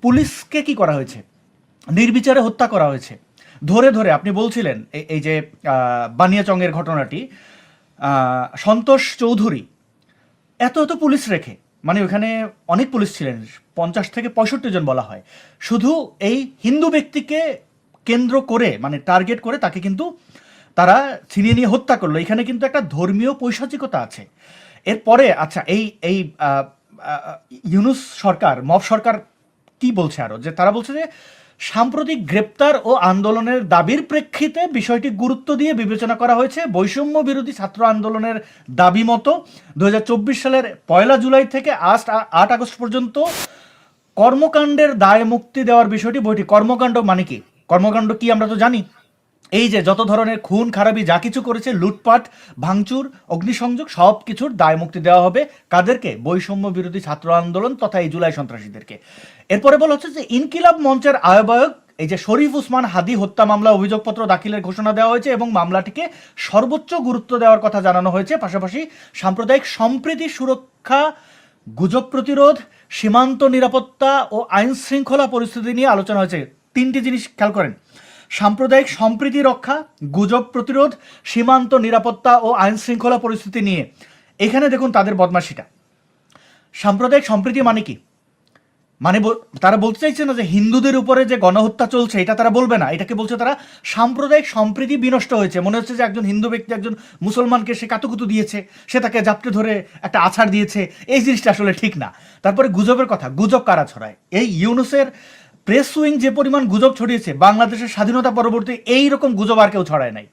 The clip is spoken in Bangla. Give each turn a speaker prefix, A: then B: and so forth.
A: পুলিশকে কি করা হয়েছে, নির্বিচারে হত্যা করা হয়েছে। ধরে ধরে আপনি বলছিলেন এই যে বানিয়াচংয়ের ঘটনাটি, সন্তোষ চৌধুরী এত এত পুলিশ রেখে, মানে ওখানে অনেক পুলিশ ছিলেন, 50 থেকে 65 জন বলা হয়, শুধু এই হিন্দু ব্যক্তিকে কেন্দ্র করে, মানে টার্গেট করে তাকে কিন্তু তারা ছিনিয়ে নিয়ে হত্যা করলো। এখানে কিন্তু একটা ধর্মীয় পৈশাচিকতা আছে। এরপরে আচ্ছা, এই এই ইউনুস সরকার, মব সরকার কি বলছে আরো, যে তারা বলছে যে সাম্প্রতিক গ্রেপ্তার ও আন্দোলনের দাবির প্রেক্ষিতে বিষয়টি গুরুত্ব দিয়ে বিবেচনা করা হয়েছে। বৈষম্য বিরোধী ছাত্র আন্দোলনের দাবি মতো 2024 সালের 1 জুলাই থেকে 8 আগস্ট পর্যন্ত কর্মকাণ্ডের দায় মুক্তি দেওয়ার বিষয়টি বইটি, কর্মকাণ্ড মানে কি, কর্মকাণ্ড কি আমরা তো জানি, এই যে যত ধরনের খুন খারাপি যা কিছু করেছে, লুটপাট, ভাঙচুর, অগ্নিসংযোগ, সব কিছুর দায় মুক্তি দেওয়া হবে কাদেরকে, বৈষম্য বিরোধী ছাত্র আন্দোলন তথা এই জুলাই সন্ত্রাসীদেরকে। এরপরে বলা হচ্ছে যে ইনকিলাব মঞ্চের আহ্বায়ক এই যে শরীফ উসমান হাদি হত্যা মামলা অভিযোগপত্র দাখিলের ঘোষণা দেওয়া হয়েছে এবং মামলাটিকে সর্বোচ্চ গুরুত্ব দেওয়ার কথা জানানো হয়েছে। পাশাপাশি সাম্প্রদায়িক সম্প্রীতি সুরক্ষা, গুজব প্রতিরোধ, সীমান্ত নিরাপত্তা ও আইন শৃঙ্খলা পরিস্থিতি নিয়ে আলোচনা হয়েছে। 3টি জিনিস খেয়াল করেন, সাম্প্রদায়িক সম্প্রীতি রক্ষা, গুজব প্রতিরোধ, সীমান্ত নিরাপত্তা ও আইন শৃঙ্খলা পরিস্থিতি নিয়ে। এখানে দেখুন তাদের বদমাশিটা। সাম্প্রদায়িক সম্প্রীতি মানে কি, মানে তারা বলতে চাইছে না যে হিন্দুদের উপরে যে গণহত্যা চলছে এটা তারা বলবে না, এটাকে বলছে তারা সাম্প্রদায়িক সম্প্রীতি বিনষ্ট হয়েছে। মনে হচ্ছে যে একজন হিন্দু ব্যক্তি একজন মুসলমানকে সে কাতুকুতু দিয়েছে, সে তাকে জাপটে ধরে একটা আছাড় দিয়েছে, এই জিনিসটা আসলে ঠিক না। তারপরে গুজবের কথা, গুজব কারা ছড়ায়? এই ইউনুসের প্রেস উইং যে পরিমাণ গুজব ছড়িয়েছে, বাংলাদেশের স্বাধীনতা পরবর্তী এই রকম গুজব আর কেউ ছড়ায় নাই।